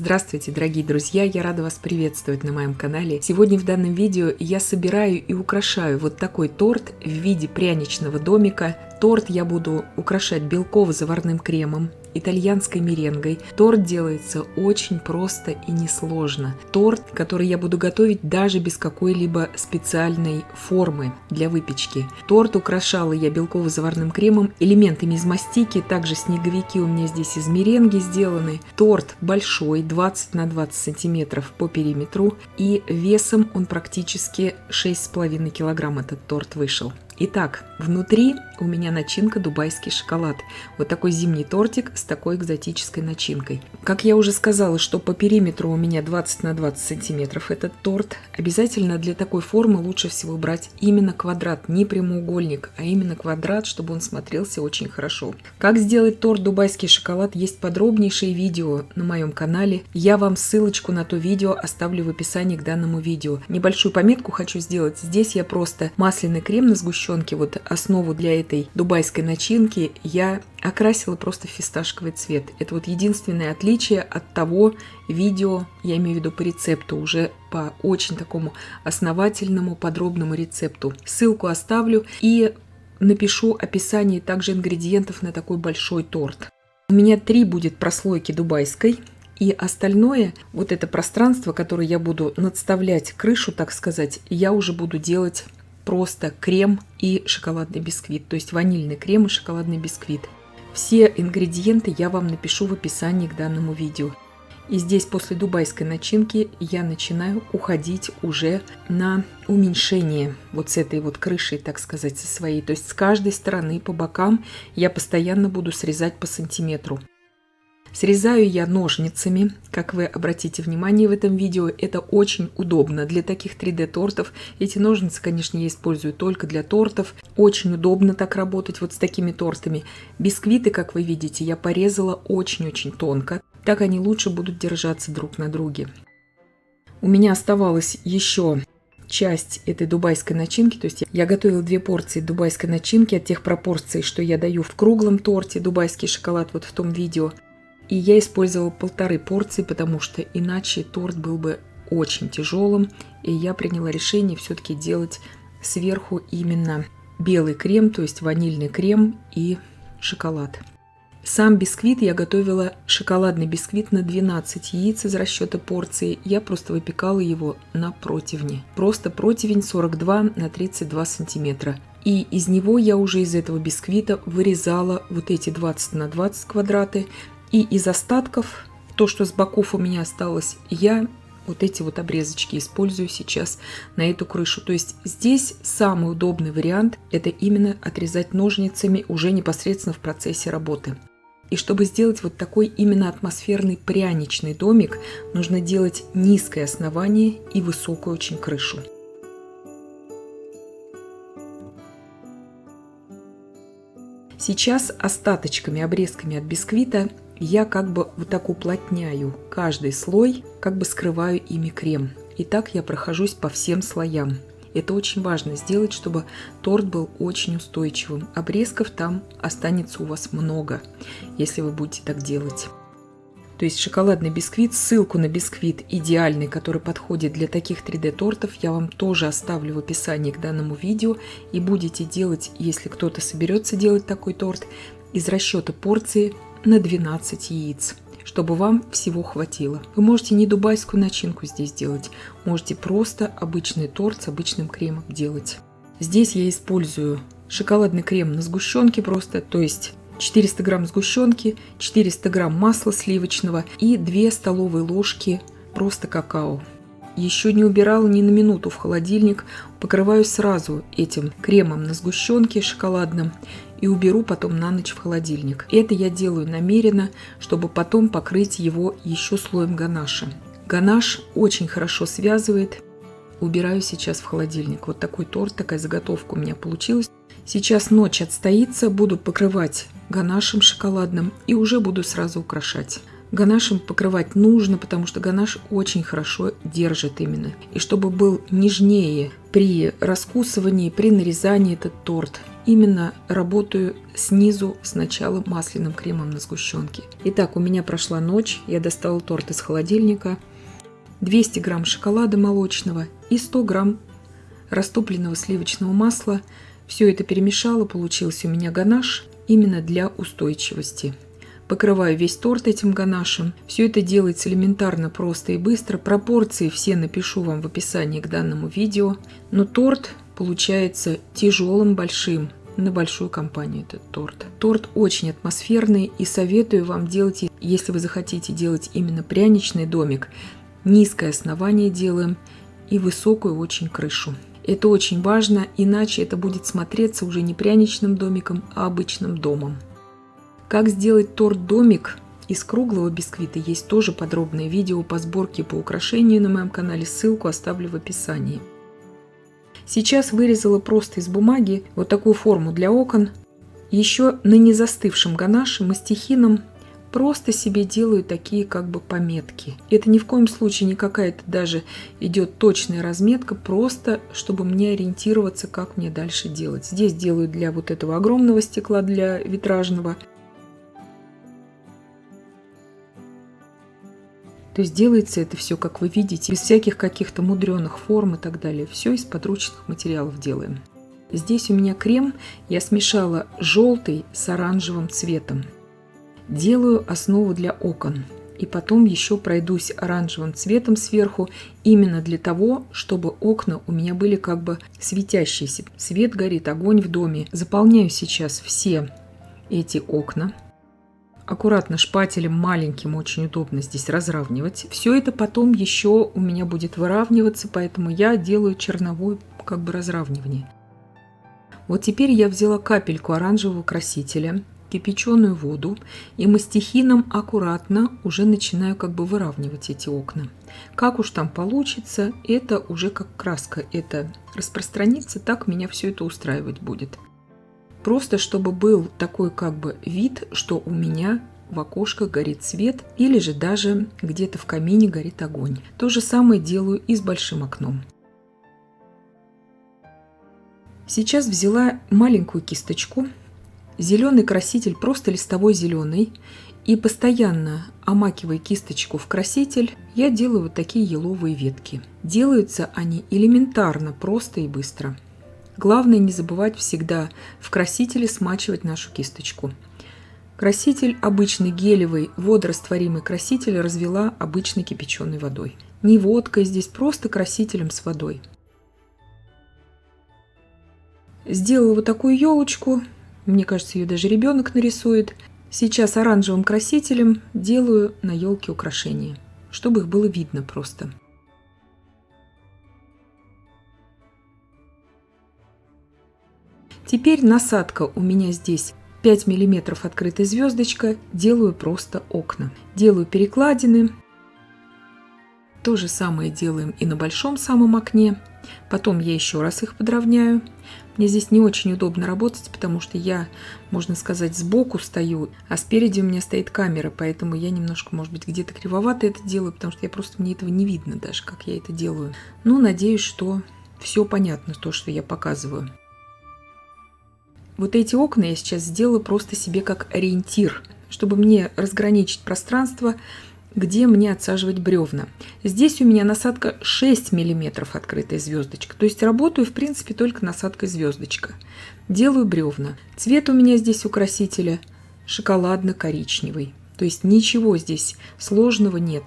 Здравствуйте, дорогие друзья! Я рада вас приветствовать на моем канале. Сегодня в данном видео я собираю и украшаю вот такой торт в виде пряничного домика. Торт я буду украшать белково-заварным кремом, итальянской меренгой. Торт делается очень просто и несложно. Торт, который я буду готовить даже без какой-либо специальной формы для выпечки. Торт украшала я белково-заварным кремом, элементами из мастики, также снеговики у меня здесь из меренги сделаны. Торт большой, 20 на 20 сантиметров по периметру, и весом он практически 6,5 килограмм этот торт вышел. Итак, внутри у меня начинка дубайский шоколад. Вот такой зимний тортик с такой экзотической начинкой. Как я уже сказала, что по периметру у меня 20 на 20 сантиметров этот торт. Обязательно для такой формы лучше всего брать именно квадрат, не прямоугольник, а именно квадрат, чтобы он смотрелся очень хорошо. Как сделать торт дубайский шоколад, есть подробнейшее видео на моем канале. Я вам ссылочку на то видео оставлю в описании к данному видео. Небольшую пометку хочу сделать. Здесь я просто масляный крем на сгущенке, вот основу для этой дубайской начинки, я окрасила просто в фисташковый цвет. Это вот единственное отличие от того видео, я имею в виду по рецепту, уже по очень такому основательному, подробному рецепту. Ссылку оставлю и напишу описание также ингредиентов на такой большой торт. У меня 3 будет прослойки дубайской. И остальное, вот это пространство, которое я буду надставлять крышу, так сказать, я уже буду делать просто крем и шоколадный бисквит, то есть ванильный крем и шоколадный бисквит. Все ингредиенты я вам напишу в описании к данному видео. И здесь после дубайской начинки я начинаю уходить уже на уменьшение вот с этой вот крышей, так сказать, со своей. То есть с каждой стороны по бокам я постоянно буду срезать по сантиметру. Срезаю я ножницами, как вы обратите внимание в этом видео, это очень удобно для таких 3D-тортов. Эти ножницы, конечно, я использую только для тортов. Очень удобно так работать вот с такими тортами. Бисквиты, как вы видите, я порезала очень-очень тонко. Так они лучше будут держаться друг на друге. У меня оставалась еще часть этой дубайской начинки, то есть я готовила 2 порции дубайской начинки от тех пропорций, что я даю в круглом торте дубайский шоколад вот в том видео. И я использовала 1,5 порции, потому что иначе торт был бы очень тяжелым. И я приняла решение все-таки делать сверху именно белый крем, то есть ванильный крем и шоколад. Сам бисквит я готовила, шоколадный бисквит на 12 яиц из расчета порции. Я просто выпекала его на противне. Просто противень 42 на 32 сантиметра. И из него я уже из этого бисквита вырезала вот эти 20 на 20 квадраты. И из остатков, то, что с боков у меня осталось, я вот эти вот обрезочки использую сейчас на эту крышу. То есть здесь самый удобный вариант – это именно отрезать ножницами уже непосредственно в процессе работы. И чтобы сделать вот такой именно атмосферный пряничный домик, нужно делать низкое основание и высокую очень крышу. Сейчас остаточками, обрезками от бисквита я как бы вот так уплотняю каждый слой, как бы скрываю ими крем. И так я прохожусь по всем слоям. Это очень важно сделать, чтобы торт был очень устойчивым. Обрезков там останется у вас много, если вы будете так делать. То есть шоколадный бисквит, ссылку на бисквит идеальный, который подходит для таких 3D-тортов, я вам тоже оставлю в описании к данному видео. И будете делать, если кто-то соберется делать такой торт, из расчета порции на 12 яиц, чтобы вам всего хватило. Вы можете не дубайскую начинку здесь делать, можете просто обычный торт с обычным кремом делать. Здесь я использую шоколадный крем на сгущенке просто, то есть 400 грамм сгущенки, 400 грамм масла сливочного и 2 столовые ложки просто какао. Еще не убирала ни на минуту в холодильник, покрываю сразу этим кремом на сгущенке шоколадным и уберу потом на ночь в холодильник. Это я делаю намеренно, чтобы потом покрыть его еще слоем ганаша. Ганаш очень хорошо связывает. Убираю сейчас в холодильник. Вот такой торт, такая заготовка у меня получилась. Сейчас ночь отстоится, буду покрывать ганашем шоколадным и уже буду сразу украшать. Ганашем покрывать нужно, потому что ганаш очень хорошо держит именно. И чтобы был нежнее при раскусывании, при нарезании этот торт, именно работаю снизу сначала масляным кремом на сгущенке. Итак, у меня прошла ночь, я достала торт из холодильника, 200 грамм шоколада молочного и 100 грамм растопленного сливочного масла. Все это перемешала, получился у меня ганаш именно для устойчивости. Покрываю весь торт этим ганашем. Все это делается элементарно, просто и быстро. Пропорции все напишу вам в описании к данному видео. Но торт получается тяжелым, большим. На большую компанию этот торт. Торт очень атмосферный и советую вам делать, если вы захотите делать именно пряничный домик, низкое основание делаем и высокую очень крышу. Это очень важно, иначе это будет смотреться уже не пряничным домиком, а обычным домом. Как сделать торт-домик из круглого бисквита, есть тоже подробное видео по сборке, по украшению на моем канале, ссылку оставлю в описании. Сейчас вырезала просто из бумаги вот такую форму для окон. Еще на незастывшем ганаше мастихином просто себе делаю такие как бы пометки. Это ни в коем случае не какая-то даже идет точная разметка, просто чтобы мне ориентироваться, как мне дальше делать. Здесь делаю для вот этого огромного стекла, для витражного. То есть делается это все, как вы видите, без всяких каких-то мудреных форм и так далее. Все из подручных материалов делаем. Здесь у меня крем, я смешала желтый с оранжевым цветом. Делаю основу для окон. И потом еще пройдусь оранжевым цветом сверху, именно для того, чтобы окна у меня были как бы светящиеся. Свет горит, огонь в доме. Заполняю сейчас все эти окна. Аккуратно шпателем маленьким, очень удобно здесь разравнивать. Все это потом еще у меня будет выравниваться, поэтому я делаю черновое как бы разравнивание. Вот теперь я взяла капельку оранжевого красителя, кипяченую воду и мастихином аккуратно уже начинаю как бы выравнивать эти окна. Как уж там получится, это уже как краска это распространится, так меня все это устраивать будет. Просто чтобы был такой как бы вид, что у меня в окошках горит свет или же даже где-то в камине горит огонь. То же самое делаю и с большим окном. Сейчас взяла маленькую кисточку, зеленый краситель, просто листовой зеленый, и постоянно омакивая кисточку в краситель, я делаю вот такие еловые ветки. Делаются они элементарно, просто и быстро. Главное не забывать всегда в красителе смачивать нашу кисточку. Краситель обычный гелевый, водорастворимый краситель развела обычной кипяченой водой. Не водкой здесь, просто красителем с водой. Сделала вот такую елочку. Мне кажется, ее даже ребенок нарисует. Сейчас оранжевым красителем делаю на елке украшения, чтобы их было видно просто. Теперь насадка у меня здесь 5 мм открытая звездочка. Делаю просто окна. Делаю перекладины. То же самое делаем и на большом самом окне. Потом я еще раз их подровняю. Мне здесь не очень удобно работать, потому что я, можно сказать, сбоку стою, а спереди у меня стоит камера, поэтому я немножко, может быть, где-то кривовато это делаю, потому что мне этого не видно даже, как я это делаю. Ну, надеюсь, что все понятно, то, что я показываю. Вот эти окна я сейчас сделала просто себе как ориентир, чтобы мне разграничить пространство, где мне отсаживать бревна. Здесь у меня насадка 6 мм открытая звездочка, то есть работаю в принципе только насадкой звездочка. Делаю бревна. Цвет у меня здесь у красителя шоколадно-коричневый, то есть ничего здесь сложного нет.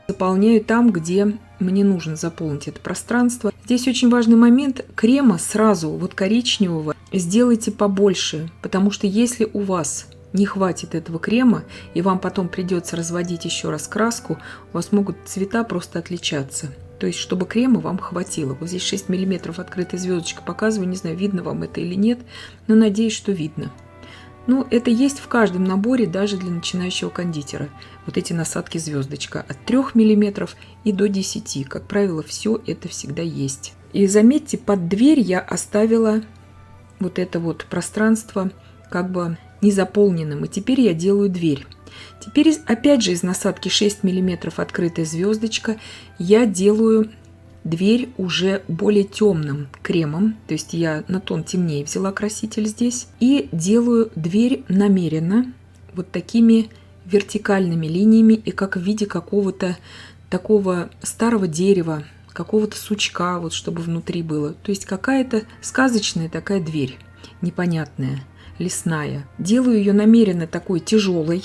Заполняю там, где мне нужно заполнить это пространство. Здесь очень важный момент: крема сразу, вот коричневого, сделайте побольше, потому что если у вас не хватит этого крема, и вам потом придется разводить еще раз краску, у вас могут цвета просто отличаться. То есть, чтобы крема вам хватило. Вот здесь 6 мм открытая звездочка показываю, не знаю, видно вам это или нет, но надеюсь, что видно. Ну, это есть в каждом наборе, даже для начинающего кондитера. Вот эти насадки звездочка от 3 мм и до 10. Как правило, все это всегда есть. И заметьте, под дверь я оставила вот это вот пространство как бы незаполненным. И теперь я делаю дверь. Теперь опять же из насадки 6 мм открытая звездочка я делаю дверь уже более темным кремом, то есть я на тон темнее взяла краситель здесь, и делаю дверь намеренно вот такими вертикальными линиями и как в виде какого-то такого старого дерева, какого-то сучка, вот чтобы внутри было. То есть какая-то сказочная такая дверь, непонятная, лесная. Делаю ее намеренно такой тяжелой,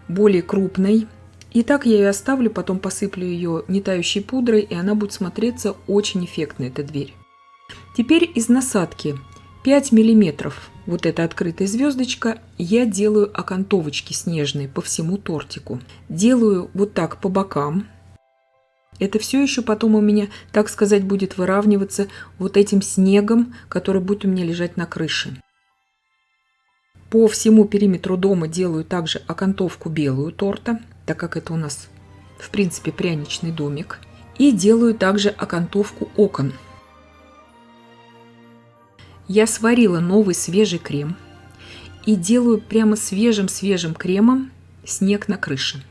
более крупной. И так я ее оставлю, потом посыплю ее нетающей пудрой, и она будет смотреться очень эффектно, эта дверь. Теперь из насадки 5 миллиметров, вот эта открытая звездочка, я делаю окантовочки снежные по всему тортику. Делаю вот так по бокам. Это все еще потом у меня, так сказать, будет выравниваться вот этим снегом, который будет у меня лежать на крыше. По всему периметру дома делаю также окантовку белую торта, так как это у нас, в принципе, пряничный домик. И делаю также окантовку окон. Я сварила новый свежий крем и делаю прямо свежим кремом снег на крыше.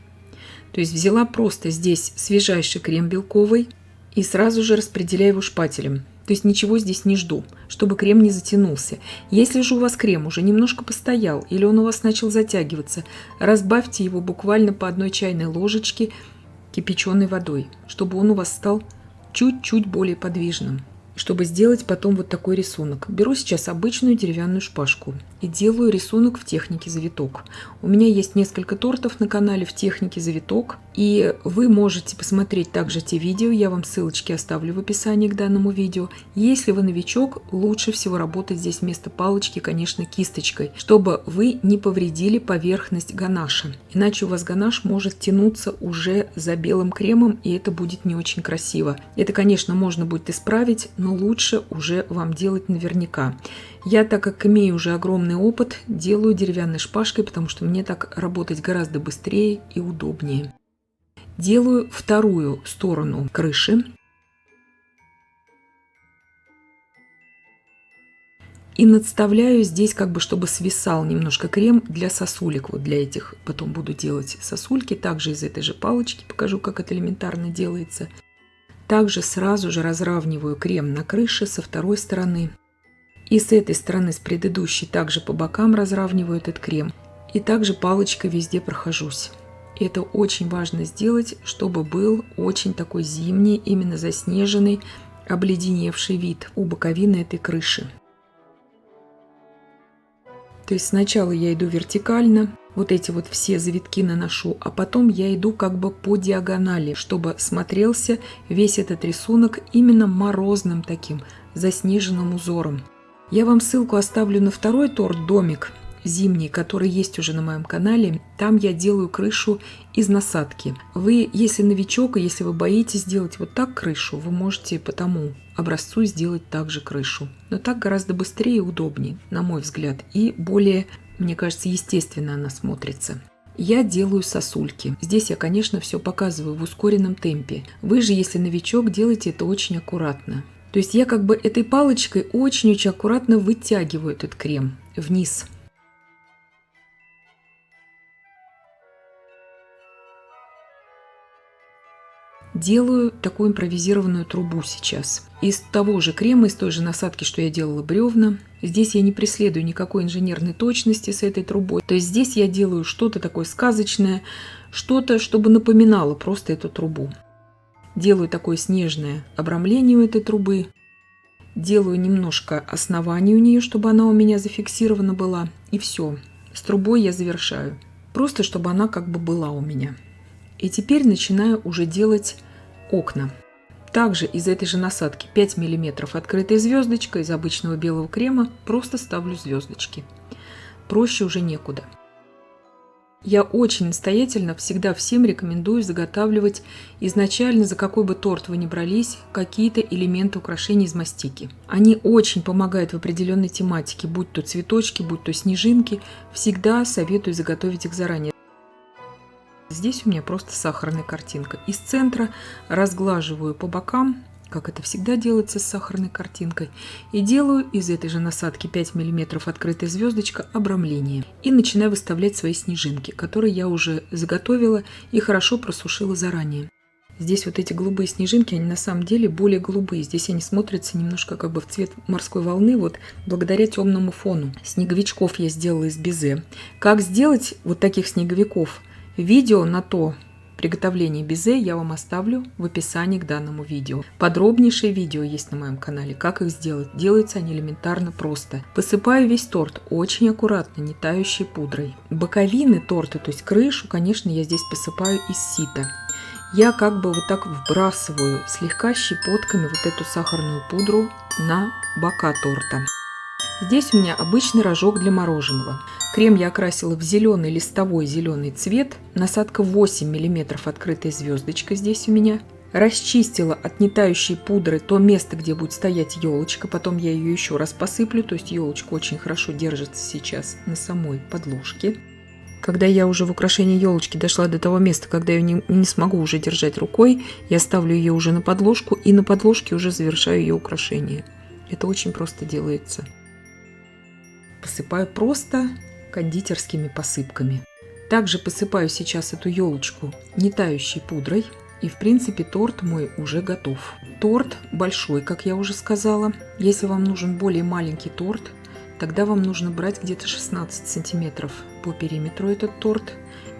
То есть взяла просто здесь свежайший крем белковый и сразу же распределяю его шпателем. То есть ничего здесь не жду, чтобы крем не затянулся. Если же у вас крем уже немножко постоял или он у вас начал затягиваться, разбавьте его буквально по 1 чайной ложечке кипяченой водой, чтобы он у вас стал чуть-чуть более подвижным. Чтобы сделать потом вот такой рисунок. Беру сейчас обычную деревянную шпажку и делаю рисунок в технике завиток. У меня есть несколько тортов на канале в технике завиток, и вы можете посмотреть также те видео, я вам ссылочки оставлю в описании к данному видео. Если вы новичок, лучше всего работать здесь вместо палочки, конечно, кисточкой, чтобы вы не повредили поверхность ганаша. Иначе у вас ганаш может тянуться уже за белым кремом, и это будет не очень красиво. Это, конечно, можно будет исправить, но лучше уже вам делать наверняка. Я, так как имею уже огромный опыт, делаю деревянной шпажкой, потому что мне так работать гораздо быстрее и удобнее. Делаю вторую сторону крыши. И надставляю здесь, как бы, чтобы свисал немножко крем для сосулек. Вот для этих потом буду делать сосульки. Также из этой же палочки покажу, как это элементарно делается. Также сразу же разравниваю крем на крыше со второй стороны. И с этой стороны, с предыдущей, также по бокам разравниваю этот крем. И также палочкой везде прохожусь. И это очень важно сделать, чтобы был очень такой зимний, именно заснеженный, обледеневший вид у боковины этой крыши. То есть сначала я иду вертикально, вот эти вот все завитки наношу, а потом я иду как бы по диагонали, чтобы смотрелся весь этот рисунок именно морозным таким заснеженным узором. Я вам ссылку оставлю на второй торт «Домик» зимний, который есть уже на моем канале. Там я делаю крышу из насадки. Вы, если новичок, и если вы боитесь сделать вот так крышу, вы можете по тому образцу сделать также крышу. Но так гораздо быстрее и удобнее, на мой взгляд, и более, мне кажется, естественно она смотрится. Я делаю сосульки. Здесь я, конечно, все показываю в ускоренном темпе. Вы же, если новичок, делайте это очень аккуратно. То есть я как бы этой палочкой очень-очень аккуратно вытягиваю этот крем вниз. Делаю такую импровизированную трубу сейчас. Из того же крема, из той же насадки, что я делала бревна. Здесь я не преследую никакой инженерной точности с этой трубой. То есть здесь я делаю что-то такое сказочное, что-то, чтобы напоминало просто эту трубу. Делаю такое снежное обрамление у этой трубы. Делаю немножко основания у нее, чтобы она у меня зафиксирована была. И все. С трубой я завершаю. Просто, чтобы она как бы была у меня. И теперь начинаю уже делать окна. Также из этой же насадки 5 мм открытая звездочка, из обычного белого крема просто ставлю звездочки. Проще уже некуда. Я очень настоятельно всегда всем рекомендую заготавливать изначально, за какой бы торт вы ни брались, какие-то элементы украшений из мастики. Они очень помогают в определенной тематике, будь то цветочки, будь то снежинки. Всегда советую заготовить их заранее. Здесь у меня просто сахарная картинка. Из центра разглаживаю по бокам, как это всегда делается с сахарной картинкой, и делаю из этой же насадки 5 мм открытая звездочка обрамление. И начинаю выставлять свои снежинки, которые я уже заготовила и хорошо просушила заранее. Здесь вот эти голубые снежинки, они на самом деле более голубые. Здесь они смотрятся немножко как бы в цвет морской волны, вот благодаря темному фону. Снеговичков я сделала из безе. Как сделать вот таких снеговиков? Видео на то приготовление безе я вам оставлю в описании к данному видео. Подробнейшее видео есть на моем канале, как их сделать. Делаются они элементарно просто. Посыпаю весь торт очень аккуратно, не тающей пудрой. Боковины торта, то есть крышу, конечно, я здесь посыпаю из сита. Я как бы вот так вбрасываю слегка щепотками вот эту сахарную пудру на бока торта. Здесь у меня обычный рожок для мороженого. Крем я окрасила в зеленый листовой зеленый цвет. Насадка 8 мм открытая звездочка здесь у меня. Расчистила от нетающей пудры то место, где будет стоять елочка. Потом я ее еще раз посыплю. То есть елочка очень хорошо держится сейчас на самой подложке. Когда я уже в украшении елочки дошла до того места, когда я не смогу уже держать рукой, я ставлю ее уже на подложку и на подложке уже завершаю ее украшение. Это очень просто делается. Посыпаю просто кондитерскими посыпками. Также посыпаю сейчас эту елочку нетающей пудрой. И в принципе торт мой уже готов. Торт большой, как я уже сказала. Если вам нужен более маленький торт, тогда вам нужно брать где-то 16 сантиметров по периметру этот торт.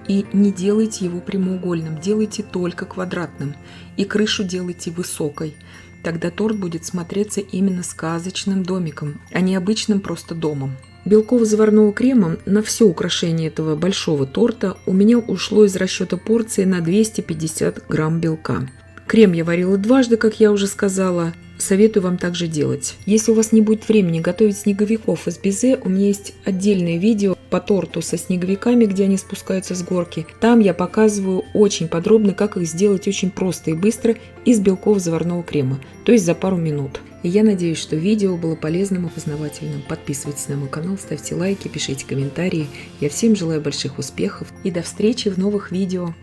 И не делайте его прямоугольным, делайте только квадратным. И крышу делайте высокой. Тогда торт будет смотреться именно сказочным домиком, а не обычным просто домом. Белково-заварного крема на все украшение этого большого торта у меня ушло из расчета порции на 250 грамм белка. Крем я варила дважды, как я уже сказала. Советую вам также делать. Если у вас не будет времени готовить снеговиков из безе, у меня есть отдельное видео по торту со снеговиками, где они спускаются с горки. Там я показываю очень подробно, как их сделать очень просто и быстро из белково-заварного крема, то есть за пару минут. И я надеюсь, что видео было полезным и познавательным. Подписывайтесь на мой канал, ставьте лайки, пишите комментарии. Я всем желаю больших успехов и до встречи в новых видео.